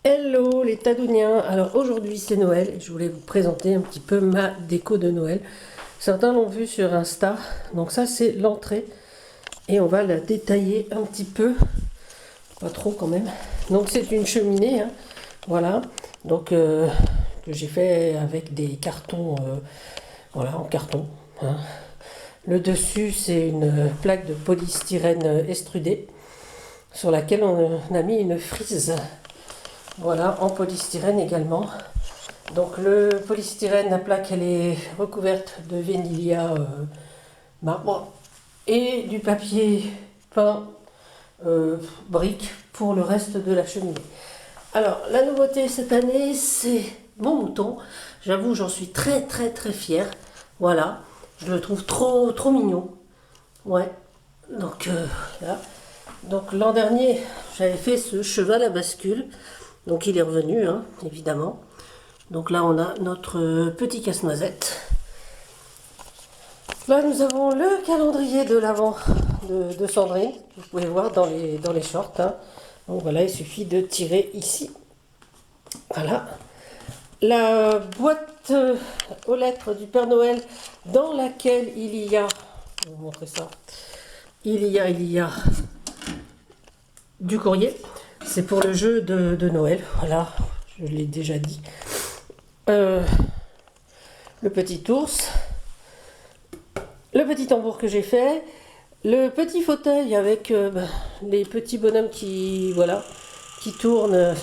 Hello les Tadouniens, alors aujourd'hui c'est Noël et je voulais vous présenter un petit peu ma déco de Noël. Certains l'ont vu sur Insta, donc ça c'est l'entrée et on va la détailler un petit peu, pas trop quand même. Donc c'est une cheminée, hein, voilà, donc que j'ai fait avec des cartons, voilà en carton. Hein. Le dessus c'est une plaque de polystyrène extrudé sur laquelle on a mis une frise. Voilà, en polystyrène également. Donc le polystyrène, la plaque, elle est recouverte de Venilia marbre et du papier peint brique pour le reste de la cheminée. Alors la nouveauté cette année, c'est mon mouton. J'avoue, j'en suis très fière. Voilà, je le trouve trop mignon. Ouais, donc là. Donc l'an dernier, j'avais fait ce cheval à bascule. Donc il est revenu, hein, évidemment. Donc là, on a notre petit casse-noisette. Là, nous avons le calendrier de l'Avent de Sandrine. Vous pouvez voir dans les shorts. Hein. Donc voilà, il suffit de tirer ici. Voilà. La boîte aux lettres du Père Noël dans laquelle il y a... Je vais vous montrer ça. Il y a du courrier. C'est pour le jeu de Noël. Voilà, je l'ai déjà dit. Le petit ours, le petit tambour que j'ai fait, le petit fauteuil avec les petits bonhommes qui, voilà, qui tournent.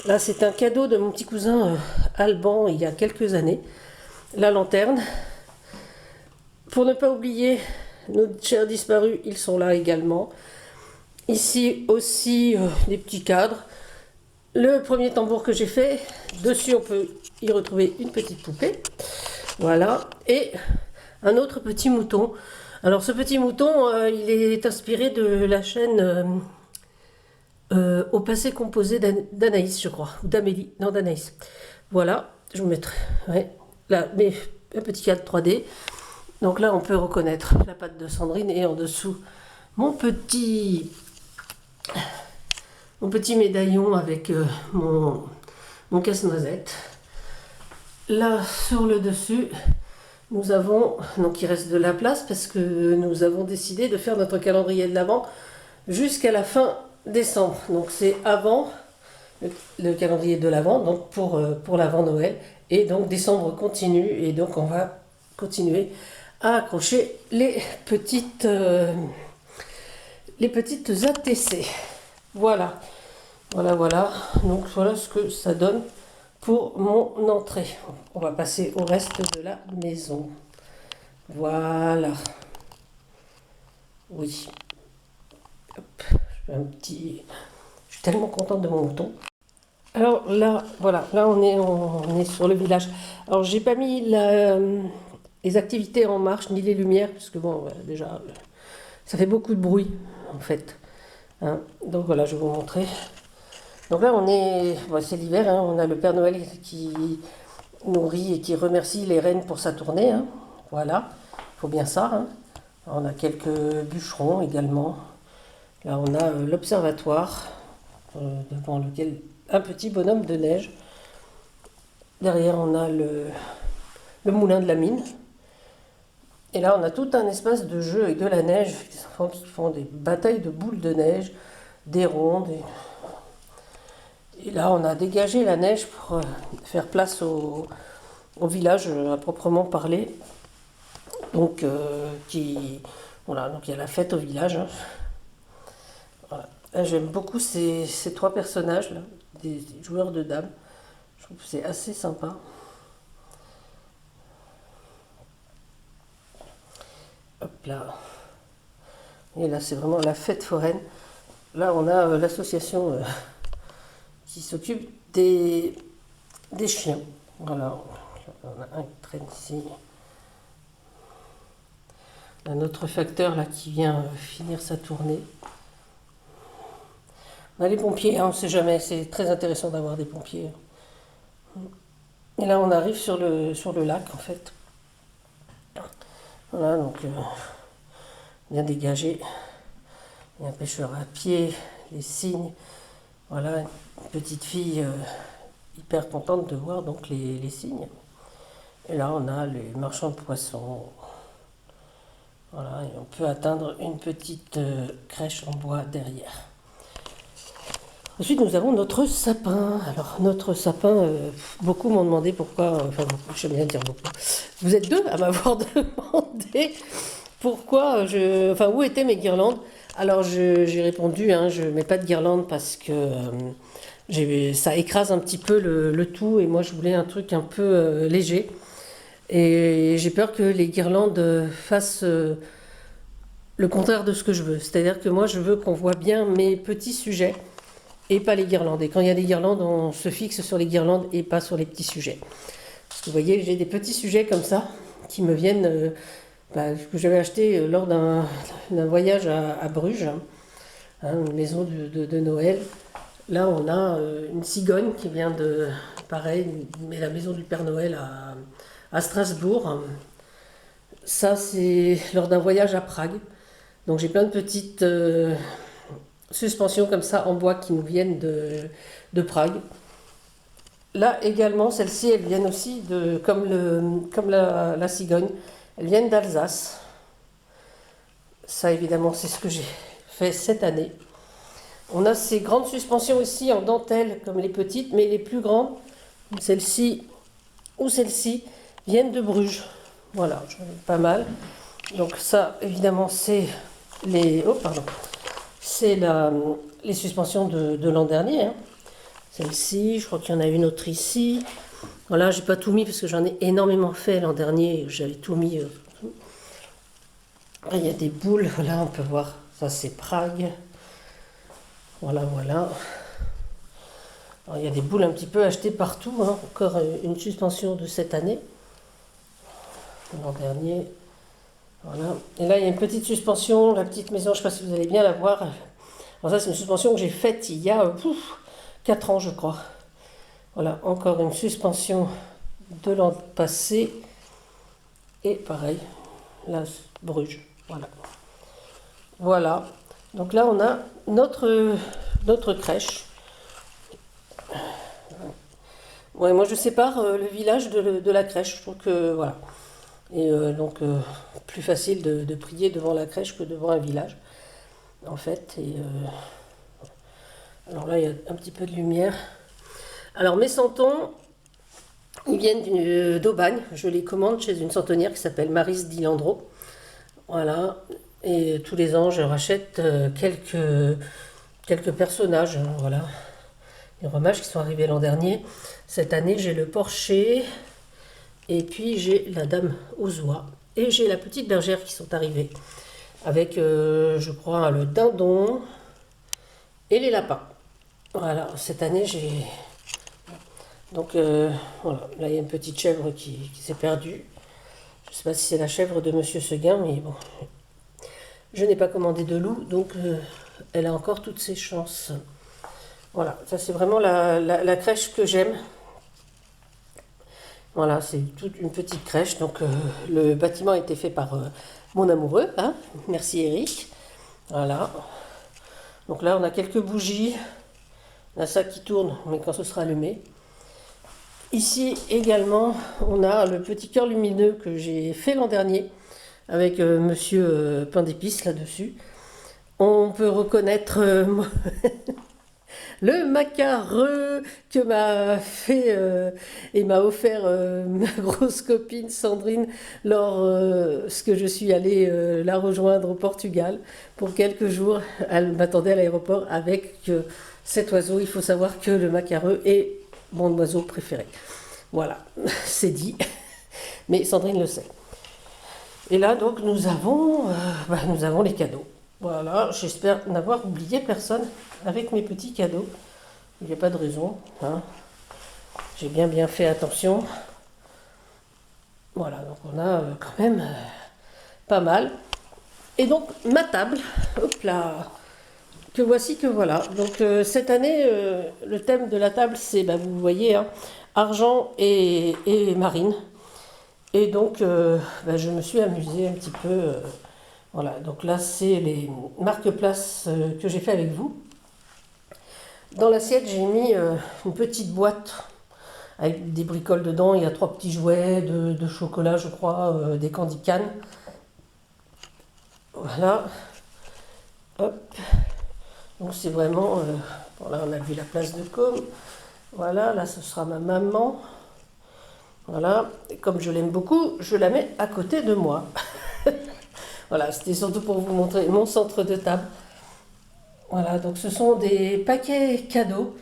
Là, c'est un cadeau de mon petit cousin Alban il y a quelques années. La lanterne. Pour ne pas oublier nos chers disparus, ils sont là également. Ici aussi, des petits cadres. Le premier tambour que j'ai fait, dessus on peut y retrouver une petite poupée. Voilà. Et un autre petit mouton. Alors ce petit mouton, il est inspiré de la chaîne Au passé composé d'Anaïs, je crois. Ou d'Amélie. Non, d'Anaïs. Voilà. Je vous mettrai. Ouais. Là, mais un petit cadre 3D. Donc là, on peut reconnaître la patte de Sandrine. Et en dessous, mon petit médaillon avec mon casse-noisette. Là, sur le dessus, nous avons, donc il reste de la place parce que nous avons décidé de faire notre calendrier de l'Avent jusqu'à la fin décembre. Donc c'est avant le calendrier de l'Avent, donc pour l'Avent Noël. Et donc décembre continue et donc on va continuer à accrocher les petites ATC. Voilà. Voilà. Donc voilà ce que ça donne pour mon entrée. On va passer au reste de la maison. Voilà. Oui. Hop, je fais un petit... Je suis tellement contente de mon mouton. Alors là, voilà, là on est sur le village. Alors j'ai pas mis les activités en marche ni les lumières, parce que bon, déjà, ça fait beaucoup de bruit en fait. Hein. Donc voilà, je vais vous montrer. Donc là, c'est l'hiver, hein, on a le Père Noël qui nourrit et qui remercie les reines pour sa tournée. Hein. Voilà, il faut bien ça. Hein. On a quelques bûcherons également. Là, on a l'observatoire, devant lequel un petit bonhomme de neige. Derrière, on a le moulin de la mine. Et là, on a tout un espace de jeu avec de la neige. Des enfants qui font des batailles de boules de neige, des rondes. Et là, on a dégagé la neige pour faire place au village à proprement parler. Donc, voilà, donc il y a la fête au village. Hein. Voilà. J'aime beaucoup ces trois personnages, là, des joueurs de dames. Je trouve que c'est assez sympa. Hop là. Et là, c'est vraiment la fête foraine. Là, on a l'association qui s'occupe des chiens. Voilà, on a un qui traîne ici. On a notre facteur là qui vient finir sa tournée. On a les pompiers, hein, on ne sait jamais, c'est très intéressant d'avoir des pompiers. Et là, on arrive sur le lac en fait. Voilà, donc bien dégagé. Il y a un pêcheur à pied, les cygnes. Voilà, une petite fille hyper contente de voir donc les cygnes. Et là, on a les marchands de poissons. Voilà, et on peut atteindre une petite crèche en bois derrière. Ensuite, nous avons notre sapin. Alors, notre sapin, beaucoup m'ont demandé pourquoi, enfin, beaucoup, j'aime bien dire beaucoup. Vous êtes deux à m'avoir demandé pourquoi enfin, où étaient mes guirlandes. Alors, j'ai répondu, hein, je ne mets pas de guirlande parce que ça écrase un petit peu le tout et moi, je voulais un truc un peu léger. Et j'ai peur que les guirlandes fassent le contraire de ce que je veux. C'est-à-dire que moi, je veux qu'on voit bien mes petits sujets et pas les guirlandes. Et quand il y a des guirlandes, on se fixe sur les guirlandes et pas sur les petits sujets. Parce que vous voyez, j'ai des petits sujets comme ça qui me viennent, que j'avais acheté lors d'un voyage à Bruges, hein, une maison de Noël. Là, on a une cigogne qui vient de, pareil, mais la maison du Père Noël à Strasbourg. Ça, c'est lors d'un voyage à Prague. Donc j'ai plein de petites suspensions comme ça en bois qui nous viennent de Prague. Là également, celles-ci, elles viennent aussi comme la cigogne, elles viennent d'Alsace. Ça évidemment, c'est ce que j'ai fait cette année. On a ces grandes suspensions aussi en dentelle comme les petites, mais les plus grandes, celle-ci ou celle-ci, viennent de Bruges. Voilà, pas mal. Donc ça, évidemment, c'est les suspensions de l'an dernier. Hein. Celle-ci, je crois qu'il y en a une autre ici. Voilà, j'ai pas tout mis parce que j'en ai énormément fait l'an dernier. J'avais tout mis. Après, il y a des boules. Voilà, on peut voir. Ça, c'est Prague. Voilà, voilà. Alors, il y a des boules un petit peu achetées partout. Hein. Encore une suspension de cette année. L'an dernier. Voilà. Et là, il y a une petite suspension, la petite maison, je ne sais pas si vous allez bien la voir. Alors ça, c'est une suspension que j'ai faite il y a 4 ans, je crois. Voilà, encore une suspension de l'an passé. Et pareil, là, Bruges. Voilà. Voilà. Donc là, on a notre crèche. Ouais, moi, je sépare le village de la crèche. Je trouve que, voilà. Et donc, plus facile de prier devant la crèche que devant un village, en fait. Et alors là, il y a un petit peu de lumière. Alors, mes santons, ils viennent d'Aubagne. Je les commande chez une santonnière qui s'appelle Maris Dilandro. Voilà. Et tous les ans, je rachète quelques personnages. Hein, voilà. Les romages qui sont arrivés l'an dernier. Cette année, j'ai le porcher. Et puis j'ai la dame aux oies et j'ai la petite bergère qui sont arrivées avec, je crois, le dindon et les lapins. Voilà, cette année j'ai... Donc voilà, là il y a une petite chèvre qui s'est perdue. Je ne sais pas si c'est la chèvre de Monsieur Seguin, mais bon. Je n'ai pas commandé de loup, donc elle a encore toutes ses chances. Voilà, ça c'est vraiment la crèche que j'aime. Voilà, c'est toute une petite crèche. Donc, le bâtiment a été fait par mon amoureux. Hein. Merci Eric. Voilà. Donc là, on a quelques bougies. On a ça qui tourne, mais quand ce sera allumé. Ici également, on a le petit cœur lumineux que j'ai fait l'an dernier avec Monsieur Pain d'épices là-dessus. On peut reconnaître le macareux que m'a fait et m'a offert ma grosse copine Sandrine lors ce que je suis allée la rejoindre au Portugal pour quelques jours. Elle m'attendait à l'aéroport avec cet oiseau. Il faut savoir que le macareux est mon oiseau préféré. Voilà, c'est dit. Mais Sandrine le sait. Et là, donc, nous avons les cadeaux. Voilà, j'espère n'avoir oublié personne avec mes petits cadeaux. Il n'y a pas de raison. Hein. J'ai bien fait attention. Voilà, donc on a quand même pas mal. Et donc, ma table, hop là, que voici, que voilà. Donc, cette année, le thème de la table, c'est, vous voyez, hein, argent et marine. Et donc, je me suis amusée un petit peu. Voilà, donc là, c'est les marque-places que j'ai fait avec vous. Dans l'assiette, j'ai mis une petite boîte avec des bricoles dedans. Il y a 3 petits jouets de chocolat, je crois, des candy can. Voilà. Hop. Donc c'est vraiment... voilà, on a vu la place de com. Voilà, là ce sera ma maman. Voilà. Et comme je l'aime beaucoup, je la mets à côté de moi. Voilà, c'était surtout pour vous montrer mon centre de table. Voilà, donc ce sont des paquets cadeaux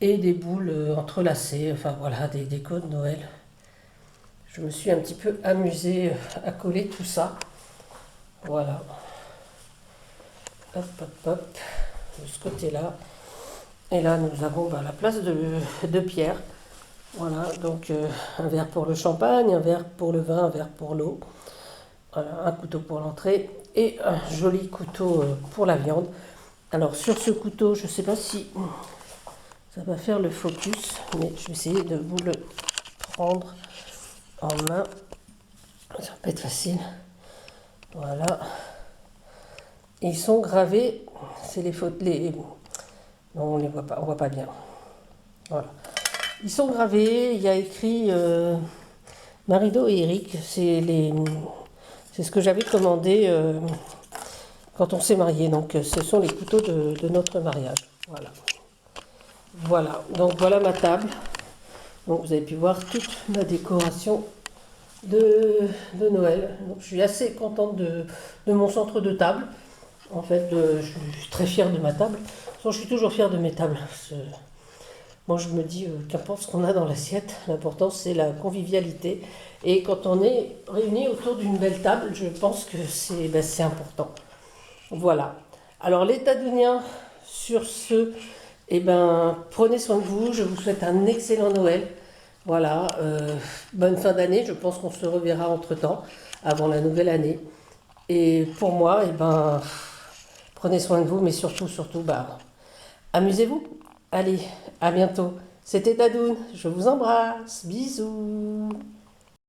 et des boules entrelacées. Enfin voilà, des décos de Noël. Je me suis un petit peu amusée à coller tout ça. Voilà. Hop, hop, hop. De ce côté-là. Et là, nous avons la place de Pierre. Voilà, donc un verre pour le champagne, un verre pour le vin, un verre pour l'eau. Voilà, un couteau pour l'entrée et un joli couteau pour la viande. Alors sur ce couteau, je ne sais pas si ça va faire le focus, mais je vais essayer de vous le prendre en main. Ça va pas être facile. Voilà. Ils sont gravés, c'est les fautes, non, on les voit pas bien. Voilà. Ils sont gravés, il y a écrit Marido et Eric, c'est ce que j'avais commandé quand on s'est marié. Donc ce sont les couteaux de notre mariage. Voilà. Voilà, donc voilà ma table. Donc vous avez pu voir toute ma décoration de Noël. Donc, je suis assez contente de mon centre de table. En fait, je suis très fière de ma table. Je suis toujours fière de mes tables. Moi, je me dis, qu'importe ce qu'on a dans l'assiette, l'important c'est la convivialité. Et quand on est réunis autour d'une belle table, je pense que c'est important. Voilà. Alors, les Tadouniens, sur ce, prenez soin de vous. Je vous souhaite un excellent Noël. Voilà. Bonne fin d'année. Je pense qu'on se reverra entre-temps, avant la nouvelle année. Et pour moi, prenez soin de vous, mais surtout, amusez-vous. Allez, à bientôt. C'était Tadoun. Je vous embrasse. Bisous.